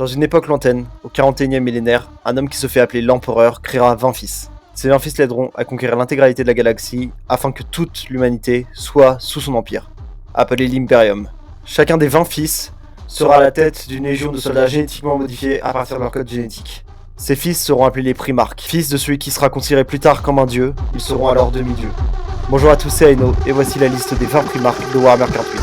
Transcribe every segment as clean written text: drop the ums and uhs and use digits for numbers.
Dans une époque lointaine, au 41e millénaire, un homme qui se fait appeler l'Empereur créera 20 fils. Ces 20 fils l'aideront à conquérir l'intégralité de la galaxie afin que toute l'humanité soit sous son empire, appelé l'Imperium. Chacun des 20 fils sera à la tête d'une légion de soldats génétiquement modifiés à partir de leur code génétique. Ces fils seront appelés les Primarques. Fils de celui qui sera considéré plus tard comme un dieu, ils seront alors demi-dieux. Bonjour à tous, c'est Aino, et voici la liste des 20 Primarques de Warhammer 48.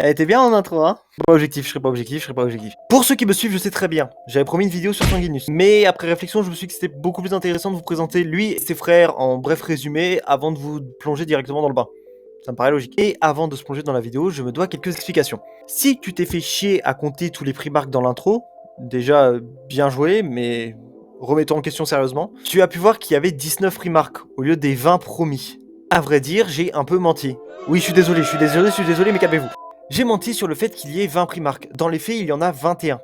Elle était bien en intro, hein? Je serai pas objectif. Pour ceux qui me suivent, je sais très bien, j'avais promis une vidéo sur Sanguinus. Mais après réflexion, je me suis dit que c'était beaucoup plus intéressant de vous présenter lui et ses frères en bref résumé avant de vous plonger directement dans le bain. Ça me paraît logique. Et avant de se plonger dans la vidéo, je me dois quelques explications. Si tu t'es fait chier à compter tous les Primarques dans l'intro, déjà bien joué, mais remettons en question sérieusement, tu as pu voir qu'il y avait 19 Primarques au lieu des 20 promis. À vrai dire, j'ai un peu menti. Oui, je suis désolé, mais calmez-vous. J'ai menti sur le fait qu'il y ait 20 Primarques. Dans les faits, il y en a 21.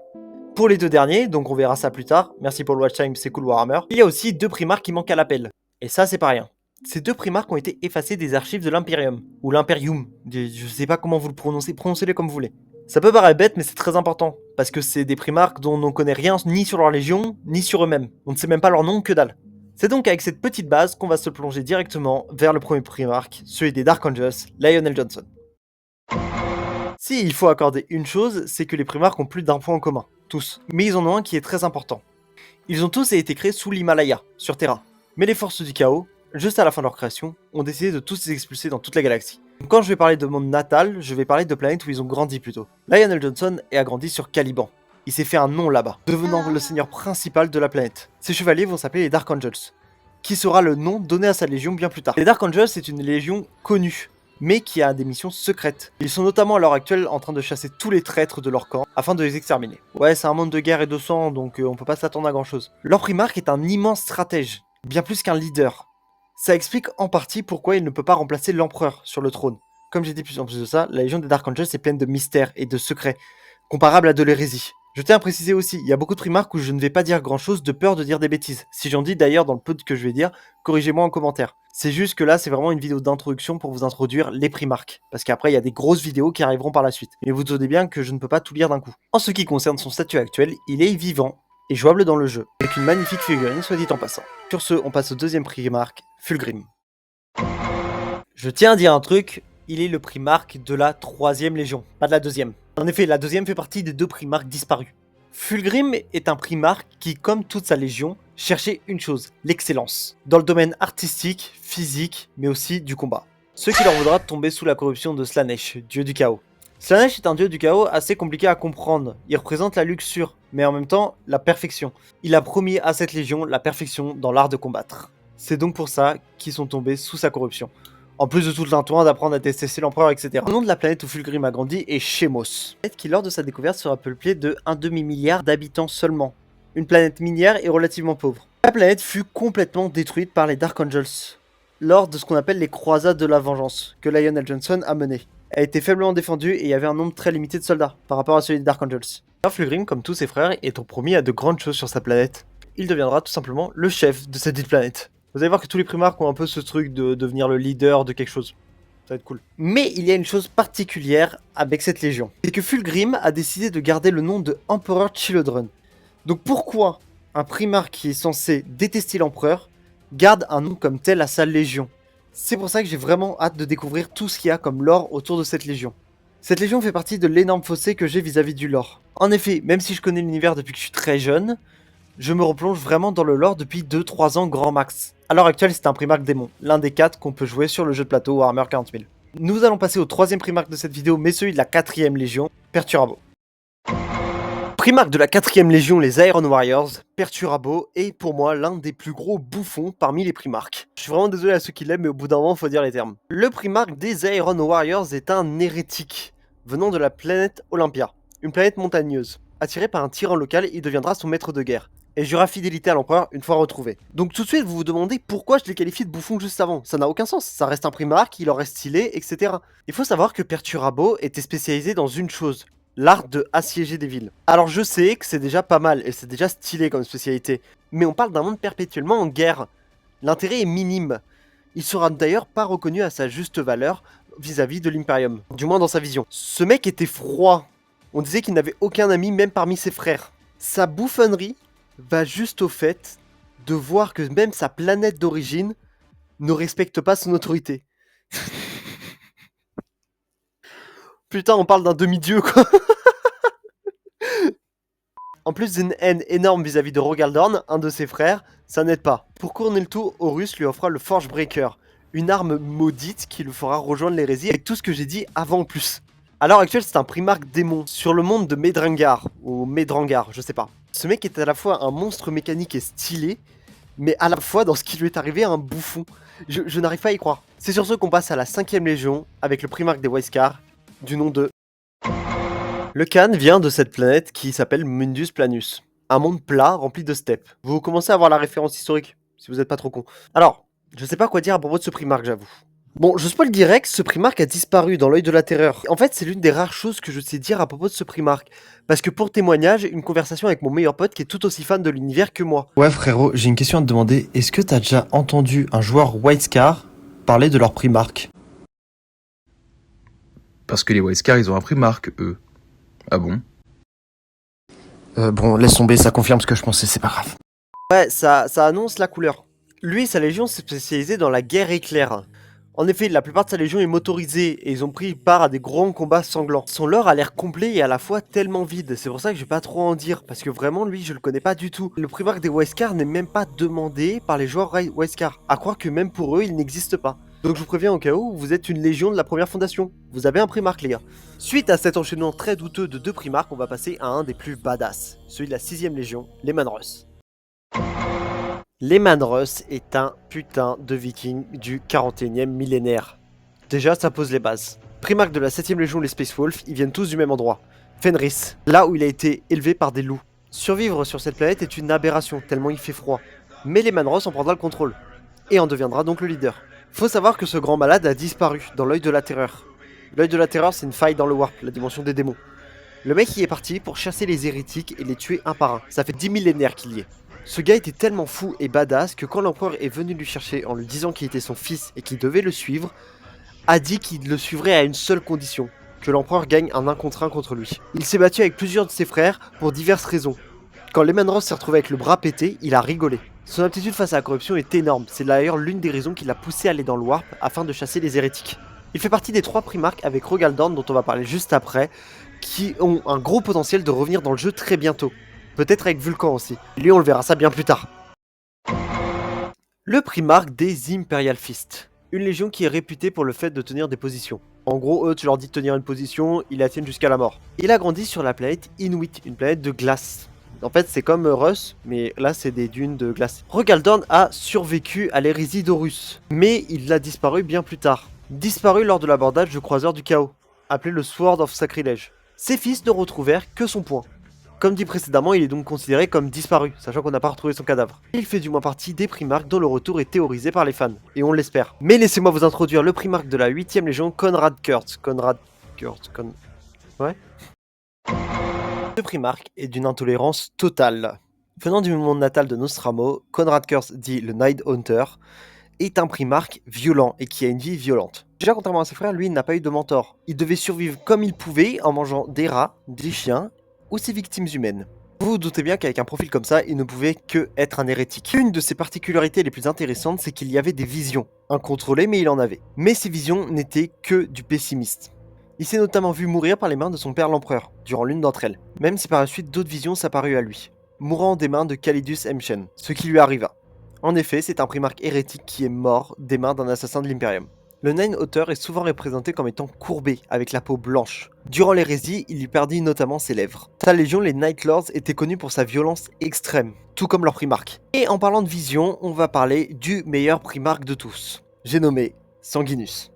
Pour les deux derniers, donc on verra ça plus tard, merci pour le watch time, c'est cool Warhammer, il y a aussi 2 Primarques qui manquent à l'appel. Et ça, c'est pas rien. Ces 2 Primarques ont été effacés des archives de l'Imperium, ou l'Imperium, je sais pas comment vous le prononcez, prononcez-les comme vous voulez. Ça peut paraître bête, mais c'est très important, parce que c'est des Primarques dont on ne connaît rien ni sur leur légion, ni sur eux-mêmes. On ne sait même pas leur nom, que dalle. C'est donc avec cette petite base qu'on va se plonger directement vers le premier Primarque, celui des Dark Angels, Lionel Johnson. Si il faut accorder une chose, c'est que les Primarques ont plus d'un point en commun, tous. Mais ils en ont un qui est très important. Ils ont tous été créés sous l'Himalaya, sur Terra. Mais les forces du chaos, juste à la fin de leur création, ont décidé de tous les expulser dans toute la galaxie. Donc quand je vais parler de monde natal, je vais parler de planètes où ils ont grandi plutôt. Lionel Johnson a grandi sur Caliban. Il s'est fait un nom là-bas, devenant le seigneur principal de la planète. Ses chevaliers vont s'appeler les Dark Angels, qui sera le nom donné à sa légion bien plus tard. Les Dark Angels, c'est une légion connue, mais qui a des missions secrètes. Ils sont notamment à l'heure actuelle en train de chasser tous les traîtres de leur camp, afin de les exterminer. Ouais, c'est un monde de guerre et de sang, donc on peut pas s'attendre à grand chose. Leur Primarque est un immense stratège, bien plus qu'un leader. Ça explique en partie pourquoi il ne peut pas remplacer l'empereur sur le trône. Comme j'ai dit plus en plus de ça, la légion des Dark Angels est pleine de mystères et de secrets, comparables à de l'hérésie. Je tiens à préciser aussi, il y a beaucoup de Primarques où je ne vais pas dire grand chose de peur de dire des bêtises. Si j'en dis d'ailleurs dans le peu que je vais dire, corrigez-moi en commentaire. C'est juste que là, c'est vraiment une vidéo d'introduction pour vous introduire les Primarques. Parce qu'après, il y a des grosses vidéos qui arriveront par la suite. Mais vous doutez bien que je ne peux pas tout lire d'un coup. En ce qui concerne son statut actuel, il est vivant et jouable dans le jeu, avec une magnifique figurine, soit dit en passant. Sur ce, on passe au deuxième Primarque, Fulgrim. Je tiens à dire un truc, il est le Primarque de la 3e Légion, pas de la 2e. En effet, la 2e fait partie des 2 Primarques disparus. Fulgrim est un Primarque qui, comme toute sa légion, cherchait une chose, l'excellence. Dans le domaine artistique, physique, mais aussi du combat. Ce qui leur vaudra de tomber sous la corruption de Slaanesh, dieu du chaos. Slaanesh est un dieu du chaos assez compliqué à comprendre. Il représente la luxure, mais en même temps, la perfection. Il a promis à cette légion la perfection dans l'art de combattre. C'est donc pour ça qu'ils sont tombés sous sa corruption. En plus de tout l'intouin d'apprendre à détester l'empereur, etc. Le nom de la planète où Fulgrim a grandi est Shemos. Une planète qui, lors de sa découverte, sera peuplée de 1 demi-milliard d'habitants seulement. Une planète minière et relativement pauvre. La planète fut complètement détruite par les Dark Angels lors de ce qu'on appelle les croisades de la vengeance, que Lionel Johnson a menées. Elle a été faiblement défendue et il y avait un nombre très limité de soldats par rapport à celui des Dark Angels. Alors Fulgrim, comme tous ses frères, est promis à de grandes choses sur sa planète. Il deviendra tout simplement le chef de cette dite planète. Vous allez voir que tous les Primarques ont un peu ce truc de devenir le leader de quelque chose. Ça va être cool. Mais il y a une chose particulière avec cette légion. C'est que Fulgrim a décidé de garder le nom de Emperor Children. Donc pourquoi un Primarque qui est censé détester l'empereur garde un nom comme tel à sa légion? C'est pour ça que j'ai vraiment hâte de découvrir tout ce qu'il y a comme lore autour de cette légion. Cette légion fait partie de l'énorme fossé que j'ai vis-à-vis du lore. En effet, même si je connais l'univers depuis que je suis très jeune, je me replonge vraiment dans le lore depuis 2-3 ans grand max. À l'heure actuelle, c'est un Primarque démon, l'un des 4 qu'on peut jouer sur le jeu de plateau Warhammer 40 000. Nous allons passer au 3e Primarque de cette vidéo, mais celui de la 4e Légion, Perturabo. Primarque de la 4ème Légion, les Iron Warriors, Perturabo est pour moi l'un des plus gros bouffons parmi les primarques. Je suis vraiment désolé à ceux qui l'aiment, mais au bout d'un moment, faut dire les termes. Le primarque des Iron Warriors est un hérétique, venant de la planète Olympia, une planète montagneuse. Attiré par un tyran local, il deviendra son maître de guerre, et jura fidélité à l'empereur une fois retrouvé. Donc tout de suite, vous vous demandez pourquoi je l'ai qualifié de bouffon juste avant. Ça n'a aucun sens, ça reste un primarque, il en reste stylé, etc. Il faut savoir que Perturabo était spécialisé dans une chose, l'art de assiéger des villes. Alors je sais que c'est déjà pas mal et c'est déjà stylé comme spécialité, mais on parle d'un monde perpétuellement en guerre. L'intérêt est minime. Il sera d'ailleurs pas reconnu à sa juste valeur vis-à-vis de l'Imperium, du moins dans sa vision. Ce mec était froid. On disait qu'il n'avait aucun ami même parmi ses frères. Sa bouffonnerie va juste au fait de voir que même sa planète d'origine ne respecte pas son autorité. Putain, on parle d'un demi-dieu quoi. En plus d'une haine énorme vis-à-vis de Rogaldorn, un de ses frères, ça n'aide pas. Pour couronner le tout, Horus lui offra le Forgebreaker, une arme maudite qui le fera rejoindre l'hérésie avec tout ce que j'ai dit avant en plus. À l'heure actuelle, c'est un primarque démon sur le monde de Medrangar, ou Medrangar, je sais pas. Ce mec est à la fois un monstre mécanique et stylé, mais à la fois, dans ce qui lui est arrivé, un bouffon. Je n'arrive pas à y croire. C'est sur ce qu'on passe à la 5ème Légion, avec le primarque des Waiskar, du nom de... Le Khan vient de cette planète qui s'appelle Mundus Planus, un monde plat rempli de steppes. Vous commencez à voir la référence historique, si vous n'êtes pas trop con. Alors, je sais pas quoi dire à propos de ce primarque, j'avoue. Bon, je spoil direct, ce primarque a disparu dans l'œil de la terreur. En fait, c'est l'une des rares choses que je sais dire à propos de ce primarque. Parce que pour témoignage, une conversation avec mon meilleur pote qui est tout aussi fan de l'univers que moi. Ouais frérot, j'ai une question à te demander. Est-ce que t'as déjà entendu un joueur Wildcard parler de leur primarque? Parce que les Wildcard, ils ont un primarque, eux. Ah bon? Bon, laisse tomber, ça confirme ce que je pensais, c'est pas grave. Ouais, ça annonce la couleur. Lui et sa légion s'est spécialisé dans la guerre éclair. En effet, la plupart de sa légion est motorisée et ils ont pris part à des grands combats sanglants. Son lore a l'air complet et à la fois tellement vide, c'est pour ça que je vais pas trop en dire, parce que vraiment lui je le connais pas du tout. Le primarque des Waiskar n'est même pas demandé par les joueurs Waiskar, à croire que même pour eux il n'existe pas. Donc je vous préviens au cas où, vous êtes une légion de la première fondation, vous avez un primarque les gars. Suite à cet enchaînement très douteux de deux primarques, on va passer à un des plus badass, celui de la 6ème légion, les Manrus. Les Manrus est un putain de viking du 41e millénaire. Déjà, ça pose les bases. Primarque de la 7ème Légion, les Space Wolves, ils viennent tous du même endroit. Fenris, là où il a été élevé par des loups. Survivre sur cette planète est une aberration, tellement il fait froid. Mais les Manrus en prendra le contrôle, et en deviendra donc le leader. Faut savoir que ce grand malade a disparu dans l'œil de la terreur. L'œil de la terreur, c'est une faille dans le Warp, la dimension des démons. Le mec y est parti pour chasser les hérétiques et les tuer un par un. Ça fait 10 millénaires qu'il y est. Ce gars était tellement fou et badass que quand l'empereur est venu lui chercher en lui disant qu'il était son fils et qu'il devait le suivre, a dit qu'il le suivrait à une seule condition, que l'empereur gagne un 1 contre 1 contre lui. Il s'est battu avec plusieurs de ses frères pour diverses raisons. Quand Lemanros s'est retrouvé avec le bras pété, il a rigolé. Son aptitude face à la corruption est énorme, c'est d'ailleurs l'une des raisons qui l'a poussé à aller dans le Warp afin de chasser les hérétiques. Il fait partie des 3 primarques avec Rogaldorn dont on va parler juste après, qui ont un gros potentiel de revenir dans le jeu très bientôt. Peut-être avec Vulcan aussi. Lui, on le verra ça bien plus tard. Le primarque des Imperial Fist. Une légion qui est réputée pour le fait de tenir des positions. En gros, eux, tu leur dis de tenir une position, ils la tiennent jusqu'à la mort. Il a grandi sur la planète Inuit, une planète de glace. En fait, c'est comme Russ, mais là, c'est des dunes de glace. Rogaldorn a survécu à l'hérésie d'Horus, mais il a disparu bien plus tard. Disparu lors de l'abordage du croiseur du chaos, appelé le Sword of Sacrilege. Ses fils ne retrouvèrent que son poing. Comme dit précédemment, il est donc considéré comme disparu, sachant qu'on n'a pas retrouvé son cadavre. Il fait du moins partie des primarques dont le retour est théorisé par les fans, et on l'espère. Mais laissez-moi vous introduire le primarque de la 8ème Légion, Konrad Kurtz. Ouais. Ce primarque est d'une intolérance totale. Venant du monde natal de Nostramo, Konrad Kurtz, dit le Night Hunter, est un primarque violent et qui a une vie violente. Déjà, contrairement à ses frères, lui, il n'a pas eu de mentor. Il devait survivre comme il pouvait en mangeant des rats, des chiens ou ses victimes humaines. Vous vous doutez bien qu'avec un profil comme ça, il ne pouvait que être un hérétique. Une de ses particularités les plus intéressantes, c'est qu'il y avait des visions. Incontrôlées, mais il en avait. Mais ces visions n'étaient que du pessimiste. Il s'est notamment vu mourir par les mains de son père l'empereur, durant l'une d'entre elles, même si par la suite d'autres visions s'apparurent à lui, mourant des mains de Calidus Emchen, ce qui lui arriva. En effet, c'est un primarque hérétique qui est mort des mains d'un assassin de l'Imperium. Le Nine Auteur est souvent représenté comme étant courbé, avec la peau blanche. Durant l'hérésie, il lui perdit notamment ses lèvres. Sa légion, les Night Lords, était connue pour sa violence extrême, tout comme leur primarque. Et en parlant de vision, on va parler du meilleur primarque de tous. J'ai nommé Sanguinus.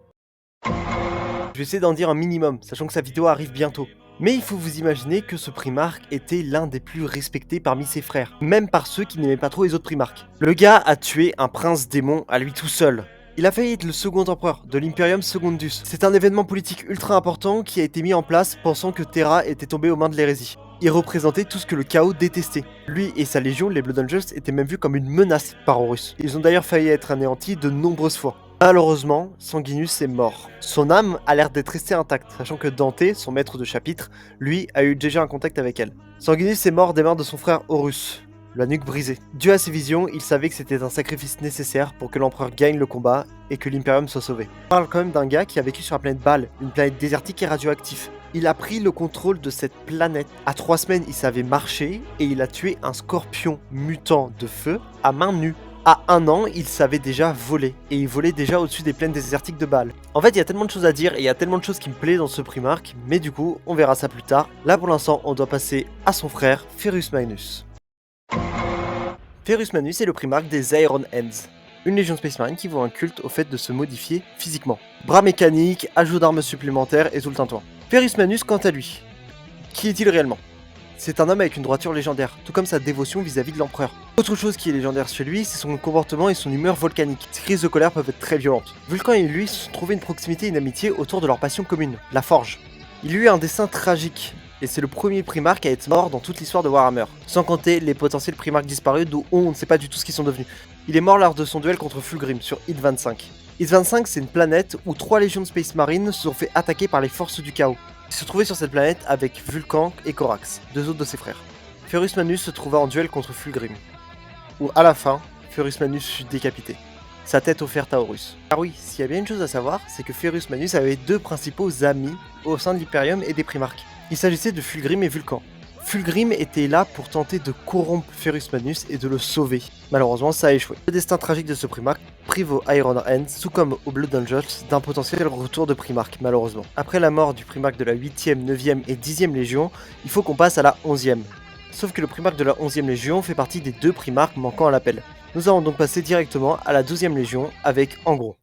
Je vais essayer d'en dire un minimum, sachant que sa vidéo arrive bientôt. Mais il faut vous imaginer que ce primarque était l'un des plus respectés parmi ses frères, même par ceux qui n'aimaient pas trop les autres primarques. Le gars a tué un prince démon à lui tout seul. Il a failli être le second empereur de l'Imperium Secundus. C'est un événement politique ultra important qui a été mis en place pensant que Terra était tombée aux mains de l'hérésie. Il représentait tout ce que le chaos détestait. Lui et sa légion, les Blood Angels, étaient même vus comme une menace par Horus. Ils ont d'ailleurs failli être anéantis de nombreuses fois. Malheureusement, Sanguinus est mort. Son âme a l'air d'être restée intacte, sachant que Dante, son maître de chapitre, lui, a eu déjà un contact avec elle. Sanguinus est mort des mains de son frère Horus, la nuque brisée. Dû à ses visions, il savait que c'était un sacrifice nécessaire pour que l'empereur gagne le combat et que l'Imperium soit sauvé. On parle quand même d'un gars qui a vécu sur la planète Baal, une planète désertique et radioactive. Il a pris le contrôle de cette planète. À 3 semaines, il savait marcher et il a tué un scorpion mutant de feu à main nue. À 1 an, il savait déjà voler, et il volait déjà au-dessus des plaines désertiques de Baal. En fait, il y a tellement de choses à dire, et il y a tellement de choses qui me plaisent dans ce primarque, mais du coup, on verra ça plus tard. Là, pour l'instant, on doit passer à son frère, Ferrus Magnus. Ferrus Magnus est le primarque des Iron Hands, une légion Space Marine qui voit un culte au fait de se modifier physiquement. Bras mécaniques, ajout d'armes supplémentaires et tout le tintouin. Ferrus Magnus, quant à lui, qui est-il réellement ? C'est un homme avec une droiture légendaire, tout comme sa dévotion vis-à-vis de l'empereur. Autre chose qui est légendaire chez lui, c'est son comportement et son humeur volcanique. Ses crises de colère peuvent être très violentes. Vulcan et lui se sont trouvés une proximité et une amitié autour de leur passion commune, la forge. Il eut un destin tragique, et c'est le premier primarque à être mort dans toute l'histoire de Warhammer, sans compter les potentiels primarques disparus d'où on ne sait pas du tout ce qu'ils sont devenus. Il est mort lors de son duel contre Fulgrim sur Id 25. Id 25, c'est une planète où 3 légions de Space Marine se sont fait attaquer par les forces du chaos. Il se trouvait sur cette planète avec Vulcan et Corax, 2 autres de ses frères. Ferrus Magnus se trouva en duel contre Fulgrim, où à la fin, Ferrus Magnus fut décapité, sa tête offerte à Horus. Car oui, s'il y a bien une chose à savoir, c'est que Ferrus Magnus avait 2 principaux amis au sein de l'Hyperium et des primarques. Il s'agissait de Fulgrim et Vulcan. Fulgrim était là pour tenter de corrompre Ferrus Magnus et de le sauver. Malheureusement, ça a échoué. Le destin tragique de ce primarque prive aux Iron Hands, tout comme aux Blood Angels, d'un potentiel retour de primarque, malheureusement. Après la mort du primarque de la 8e, 9e et 10e légion, il faut qu'on passe à la 11e. Sauf que le primarque de la 11e légion fait partie des 2 primarques manquant à l'appel. Nous allons donc passer directement à la 12e légion avec Angron.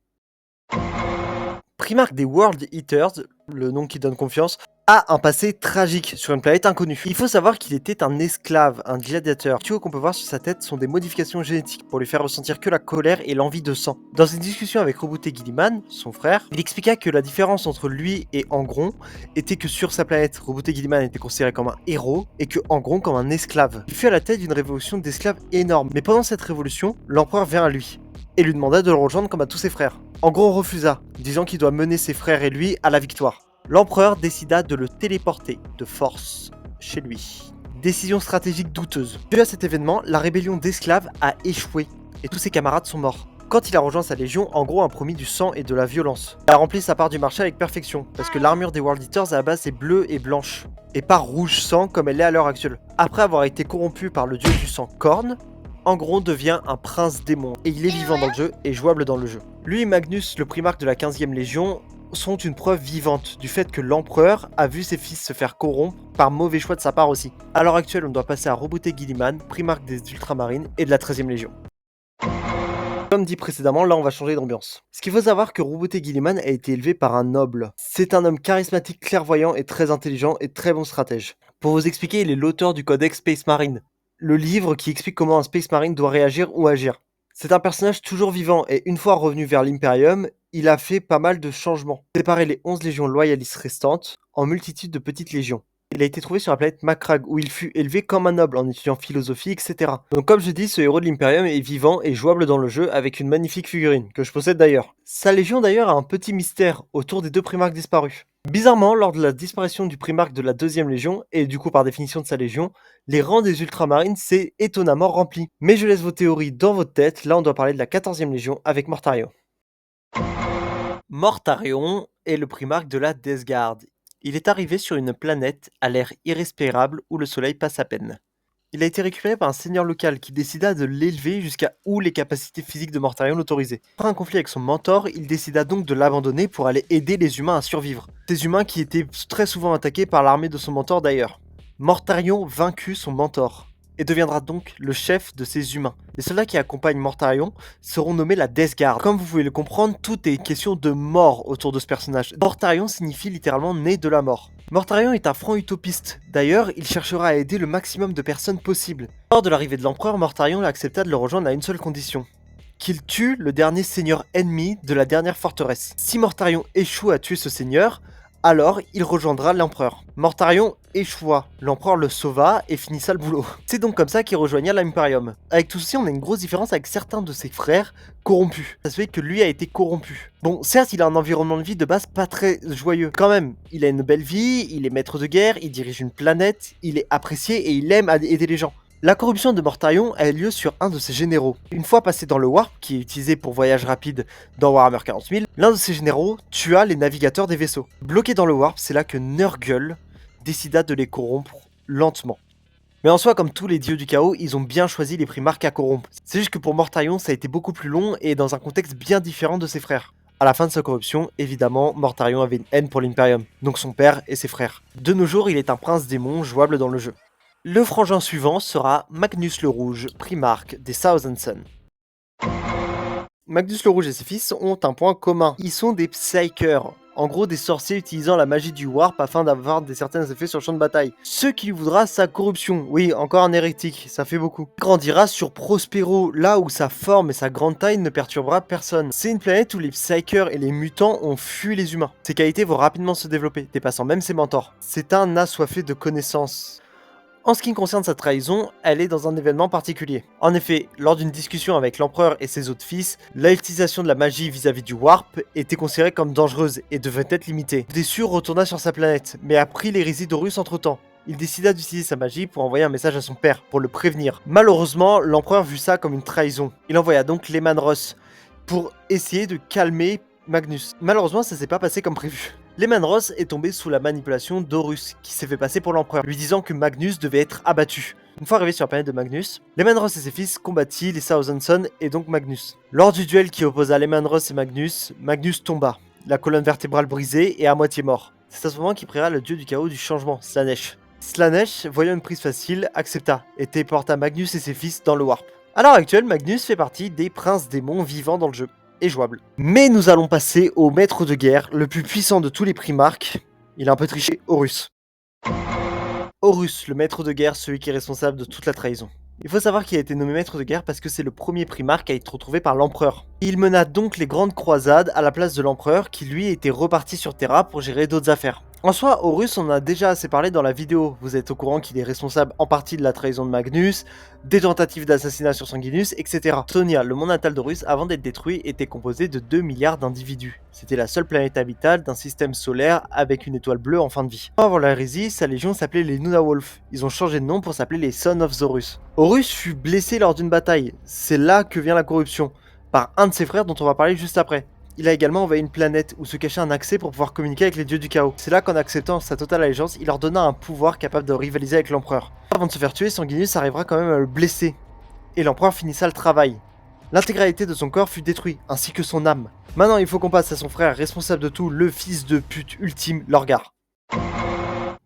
Primarque des World Eaters, le nom qui donne confiance, a un passé tragique sur une planète inconnue. Il faut savoir qu'il était un esclave, un gladiateur. Les tuyaux qu'on peut voir sur sa tête sont des modifications génétiques pour lui faire ressentir que la colère et l'envie de sang. Dans une discussion avec Roboute Guilliman, son frère, il expliqua que la différence entre lui et Angron était que sur sa planète, Roboute Guilliman était considéré comme un héros et que Angron comme un esclave. Il fut à la tête d'une révolution d'esclaves énorme, mais pendant cette révolution, l'empereur vint à lui et lui demanda de le rejoindre comme à tous ses frères. Angron refusa, disant qu'il doit mener ses frères et lui à la victoire. L'empereur décida de le téléporter de force chez lui. Décision stratégique douteuse. Dû à cet événement, la rébellion d'esclaves a échoué et tous ses camarades sont morts. Quand il a rejoint sa légion, Angron a promis du sang et de la violence. Il a rempli sa part du marché avec perfection, parce que l'armure des World Eaters à la base est bleue et blanche, et pas rouge sang comme elle l'est à l'heure actuelle. Après avoir été corrompu par le dieu du sang Khorne, Angron devient un prince démon, et il est vivant dans le jeu et jouable dans le jeu. Lui et Magnus, le primarque de la 15e légion, sont une preuve vivante du fait que l'empereur a vu ses fils se faire corrompre par mauvais choix de sa part aussi. À l'heure actuelle, on doit passer à Roboute Guilliman, primarque des Ultramarines et de la 13e légion. Comme dit précédemment, là on va changer d'ambiance. Ce qu'il faut savoir que Roboute Guilliman a été élevé par un noble. C'est un homme charismatique, clairvoyant et très intelligent et très bon stratège. Pour vous expliquer, il est l'auteur du Codex Space Marine, le livre qui explique comment un Space Marine doit réagir ou agir. C'est un personnage toujours vivant et une fois revenu vers l'Imperium, il a fait pas mal de changements. Séparé les 11 légions loyalistes restantes en multitude de petites légions. Il a été trouvé sur la planète Macragge où il fut élevé comme un noble en étudiant philosophie, etc. Donc comme je dis, ce héros de l'Imperium est vivant et jouable dans le jeu avec une magnifique figurine, que je possède d'ailleurs. Sa légion d'ailleurs a un petit mystère autour des 2 primarques disparus. Bizarrement, lors de la disparition du primarque de la 2e légion, et du coup par définition de sa légion, les rangs des ultramarines s'est étonnamment remplis. Mais je laisse vos théories dans votre tête, là on doit parler de la 14e légion avec Mortarion. Mortarion est le primarque de la Death Guard. Il est arrivé sur une planète à l'air irrespirable où le soleil passe à peine. Il a été récupéré par un seigneur local qui décida de l'élever jusqu'à où les capacités physiques de Mortarion l'autorisaient. Après un conflit avec son mentor, il décida donc de l'abandonner pour aller aider les humains à survivre. Ces humains qui étaient très souvent attaqués par l'armée de son mentor d'ailleurs. Mortarion vaincut son mentor et deviendra donc le chef de ces humains. Les soldats qui accompagnent Mortarion seront nommés la Death Guard. Comme vous pouvez le comprendre, tout est question de mort autour de ce personnage. Mortarion signifie littéralement né de la mort. Mortarion est un franc utopiste. D'ailleurs, il cherchera à aider le maximum de personnes possible. Lors de l'arrivée de l'empereur, Mortarion accepta de le rejoindre à une seule condition. Qu'il tue le dernier seigneur ennemi de la dernière forteresse. Si Mortarion échoue à tuer ce seigneur, alors il rejoindra l'empereur. Mortarion échoua, l'empereur le sauva et finissa le boulot. C'est donc comme ça qu'il rejoigna l'Imperium. Avec tout ceci, on a une grosse différence avec certains de ses frères corrompus. Ça se fait que lui a été corrompu. Bon, certes, il a un environnement de vie de base pas très joyeux. Quand même, il a une belle vie, il est maître de guerre, il dirige une planète, il est apprécié et il aime aider les gens. La corruption de Mortarion a eu lieu sur un de ses généraux. Une fois passé dans le Warp, qui est utilisé pour voyage rapide dans Warhammer 40 000, l'un de ses généraux tua les navigateurs des vaisseaux. Bloqués dans le Warp, c'est là que Nurgle décida de les corrompre lentement. Mais en soi, comme tous les dieux du chaos, ils ont bien choisi les primarques à corrompre. C'est juste que pour Mortarion, ça a été beaucoup plus long et dans un contexte bien différent de ses frères. À la fin de sa corruption, évidemment, Mortarion avait une haine pour l'Imperium, donc son père et ses frères. De nos jours, il est un prince démon jouable dans le jeu. Le frangin suivant sera Magnus le Rouge, primarque des Thousand Sons. Magnus le Rouge et ses fils ont un point commun. Ils sont des Psykers. En gros, des sorciers utilisant la magie du Warp afin d'avoir certains effets sur le champ de bataille. Ce qui lui voudra sa corruption. Oui, encore un hérétique, ça fait beaucoup. Il grandira sur Prospero, là où sa forme et sa grande taille ne perturbera personne. C'est une planète où les Psykers et les mutants ont fui les humains. Ses qualités vont rapidement se développer, dépassant même ses mentors. C'est un assoiffé de connaissances. En ce qui concerne sa trahison, elle est dans un événement particulier. En effet, lors d'une discussion avec l'empereur et ses autres fils, l'utilisation de la magie vis-à-vis du Warp était considérée comme dangereuse et devait être limitée. Déçu, retourna sur sa planète, mais apprit l'hérésie d'Horus entre-temps. Il décida d'utiliser sa magie pour envoyer un message à son père, pour le prévenir. Malheureusement, l'empereur vit ça comme une trahison. Il envoya donc Lehman Russ pour essayer de calmer Magnus. Malheureusement, ça s'est pas passé comme prévu. Lehman Russ est tombé sous la manipulation d'Horus, qui s'est fait passer pour l'empereur, lui disant que Magnus devait être abattu. Une fois arrivé sur la planète de Magnus, Lehman Russ et ses fils combattirent les Thousand Sons et donc Magnus. Lors du duel qui opposa Lehman Russ et Magnus, Magnus tomba, la colonne vertébrale brisée et à moitié mort. C'est à ce moment qu'il pria le dieu du chaos du changement, Slaanesh. Slaanesh, voyant une prise facile, accepta et téléporta Magnus et ses fils dans le Warp. À l'heure actuelle, Magnus fait partie des princes démons vivants dans le jeu. Et jouable. Mais nous allons passer au maître de guerre, le plus puissant de tous les primarques. Il a un peu triché, Horus. Horus, le maître de guerre, celui qui est responsable de toute la trahison. Il faut savoir qu'il a été nommé maître de guerre parce que c'est le premier primarque à être retrouvé par l'empereur. Il mena donc les grandes croisades à la place de l'empereur qui lui était reparti sur Terra pour gérer d'autres affaires. En soi, Horus, on en a déjà assez parlé dans la vidéo. Vous êtes au courant qu'il est responsable en partie de la trahison de Magnus, des tentatives d'assassinat sur Sanguinus, etc. Sonia, le monde natal d'Horus, avant d'être détruit, était composé de 2 milliards d'individus. C'était la seule planète habitable d'un système solaire avec une étoile bleue en fin de vie. Avant la hérésie, sa légion s'appelait les Nunawolf. Ils ont changé de nom pour s'appeler les Sons of Horus. Horus fut blessé lors d'une bataille. C'est là que vient la corruption, par un de ses frères dont on va parler juste après. Il a également envahi une planète où se cachait un accès pour pouvoir communiquer avec les dieux du chaos. C'est là qu'en acceptant sa totale allégeance, il leur donna un pouvoir capable de rivaliser avec l'empereur. Avant de se faire tuer, Sanguinus arrivera quand même à le blesser. Et l'empereur finissa le travail. L'intégralité de son corps fut détruite, ainsi que son âme. Maintenant, il faut qu'on passe à son frère responsable de tout, le fils de pute ultime, Lorgar.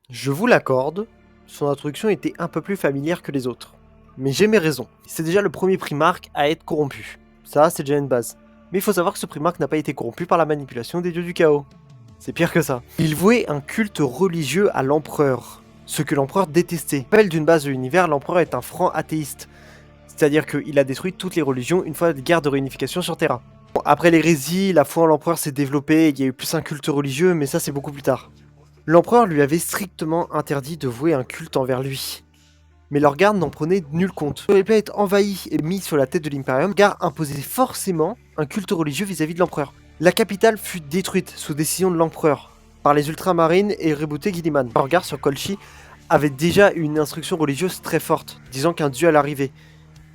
Je vous l'accorde, son introduction était un peu plus familière que les autres. Mais j'ai mes raisons. C'est déjà le premier primarque à être corrompu. Ça, c'est déjà une base. Mais il faut savoir que ce primarque n'a pas été corrompu par la manipulation des dieux du chaos. C'est pire que ça. Il vouait un culte religieux à l'empereur, ce que l'empereur détestait. Rappel d'une base de l'univers, l'empereur est un franc athéiste. C'est-à-dire qu'il a détruit toutes les religions une fois la guerre de réunification sur Terra. Bon, après l'hérésie, la foi en l'empereur s'est développée, il y a eu plus un culte religieux, mais ça c'est beaucoup plus tard. L'empereur lui avait strictement interdit de vouer un culte envers lui. Mais Lorgar n'en prenait nul compte. Sur les planètes envahies et mises sur la tête de l'Imperium, Lorgar imposait forcément un culte religieux vis-à-vis de l'empereur. La capitale fut détruite sous décision de l'empereur par les Ultramarines et rebooté Gilliman. Lorgar sur Kolchi avait déjà une instruction religieuse très forte, disant qu'un dieu allait arriver.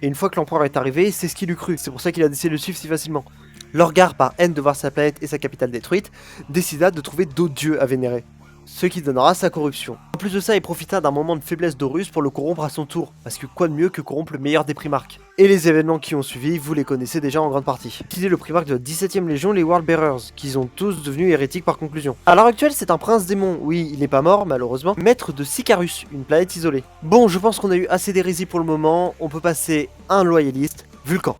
Et une fois que l'empereur est arrivé, c'est ce qu'il eût cru, c'est pour ça qu'il a décidé de le suivre si facilement. Lorgar, par haine de voir sa planète et sa capitale détruite, décida de trouver d'autres dieux à vénérer. ce qui donnera sa corruption. En plus de ça, il profita d'un moment de faiblesse d'Horus pour le corrompre à son tour, parce que quoi de mieux que corrompre le meilleur des Primarques. Et les événements qui ont suivi, vous les connaissez déjà en grande partie. Utilisez le Primarque de la 17ème Légion, les World Bearers, qui sont tous devenus hérétiques par conclusion. À l'heure actuelle, c'est un prince démon, oui, il n'est pas mort malheureusement, maître de Sicarus, une planète isolée. Bon, je pense qu'on a eu assez d'hérésie pour le moment, on peut passer à un loyaliste, Vulcan.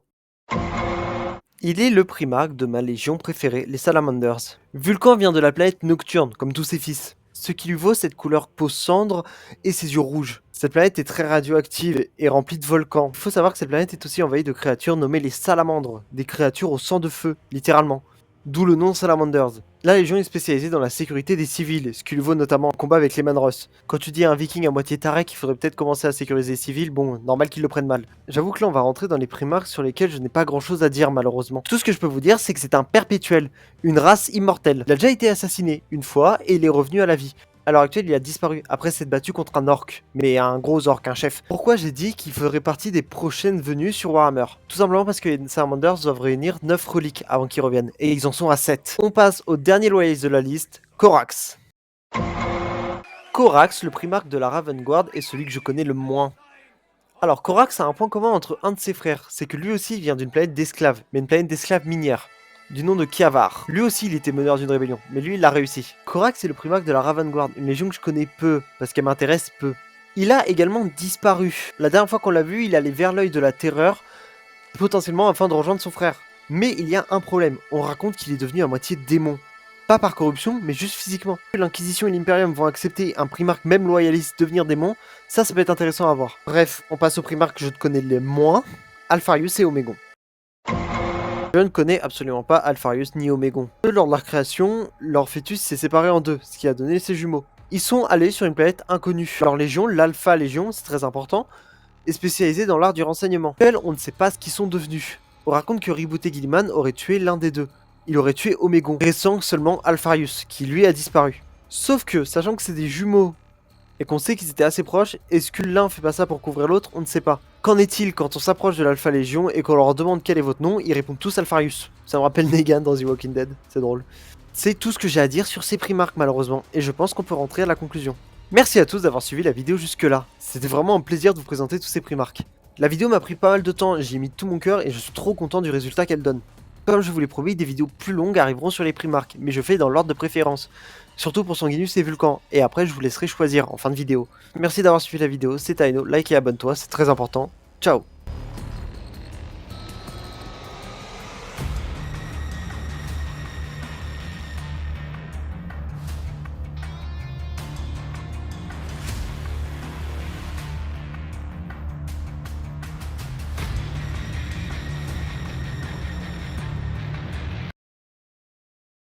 Il est le primarque de ma légion préférée, les Salamanders. Vulcan vient de la planète Nocturne, comme tous ses fils, ce qui lui vaut cette couleur peau cendre et ses yeux rouges. Cette planète est très radioactive et remplie de volcans. Il faut savoir que cette planète est aussi envahie de créatures nommées les Salamandres, des créatures au sang de feu, littéralement. D'où le nom Salamanders. La Légion est spécialisée dans la sécurité des civils, ce qui lui vaut notamment un combat avec les Manros. Quand tu dis à un viking à moitié taré qu'il faudrait peut-être commencer à sécuriser les civils, bon, normal qu'ils le prennent mal. J'avoue que là on va rentrer dans les primarques sur lesquels je n'ai pas grand chose à dire malheureusement. Tout ce que je peux vous dire c'est que c'est un perpétuel, une race immortelle. Il a déjà été assassiné une fois et il est revenu à la vie. À l'heure actuelle, il a disparu après s'être battu contre un orc, mais un gros orc, un chef. Pourquoi j'ai dit qu'il ferait partie des prochaines venues sur Warhammer? Tout simplement parce que les Salamanders doivent réunir 9 reliques avant qu'ils reviennent, et ils en sont à 7. On passe au dernier loyaliste de la liste, Corax. Corax, le primarque de la Ravenguard, est celui que je connais le moins. Alors, Corax a un point commun entre un de ses frères, c'est que lui aussi vient d'une planète d'esclaves, mais une planète d'esclaves minières, du nom de Kiavar. Lui aussi il était meneur d'une rébellion, mais lui il l'a réussi. Corax est le primarque de la Ravenguard, une légion que je connais peu, parce qu'elle m'intéresse peu. Il a également disparu. La dernière fois qu'on l'a vu, il allait vers l'œil de la terreur, potentiellement afin de rejoindre son frère. Mais il y a un problème, on raconte qu'il est devenu à moitié démon. Pas par corruption, mais juste physiquement. L'Inquisition et l'Imperium vont accepter un primarque même loyaliste devenir démon, ça peut être intéressant à voir. Bref, on passe au primarque que je connais le moins, Alpharius et Omégon. Je ne connais absolument pas Alpharius ni Omégon. Eux, lors de leur création, leur fœtus s'est séparé en deux, ce qui a donné ses jumeaux. Ils sont allés sur une planète inconnue. Leur légion, l'Alpha Légion, c'est très important, est spécialisée dans l'art du renseignement. Elles, on ne sait pas ce qu'ils sont devenus. On raconte que Ribouté Gilliman aurait tué l'un des deux. Il aurait tué Omégon, restant seulement Alpharius, qui lui a disparu. Sauf que, sachant que c'est des jumeaux, et qu'on sait qu'ils étaient assez proches, est-ce que l'un fait pas ça pour couvrir l'autre? On ne sait pas. Qu'en est-il quand on s'approche de l'Alpha Légion et qu'on leur demande quel est votre nom? Ils répondent tous Alpharius. Ça me rappelle Negan dans The Walking Dead, c'est drôle. C'est tout ce que j'ai à dire sur ces primarques malheureusement, et je pense qu'on peut rentrer à la conclusion. Merci à tous d'avoir suivi la vidéo jusque là. C'était vraiment un plaisir de vous présenter tous ces primarques. La vidéo m'a pris pas mal de temps, j'y ai mis tout mon cœur et je suis trop content du résultat qu'elle donne. Comme je vous l'ai promis, des vidéos plus longues arriveront sur les primarques, mais je fais dans l'ordre de préférence. Surtout pour Sanguinus et Vulcan, et après je vous laisserai choisir en fin de vidéo. Merci d'avoir suivi la vidéo, c'est Taino, like et abonne-toi, c'est très important. Ciao.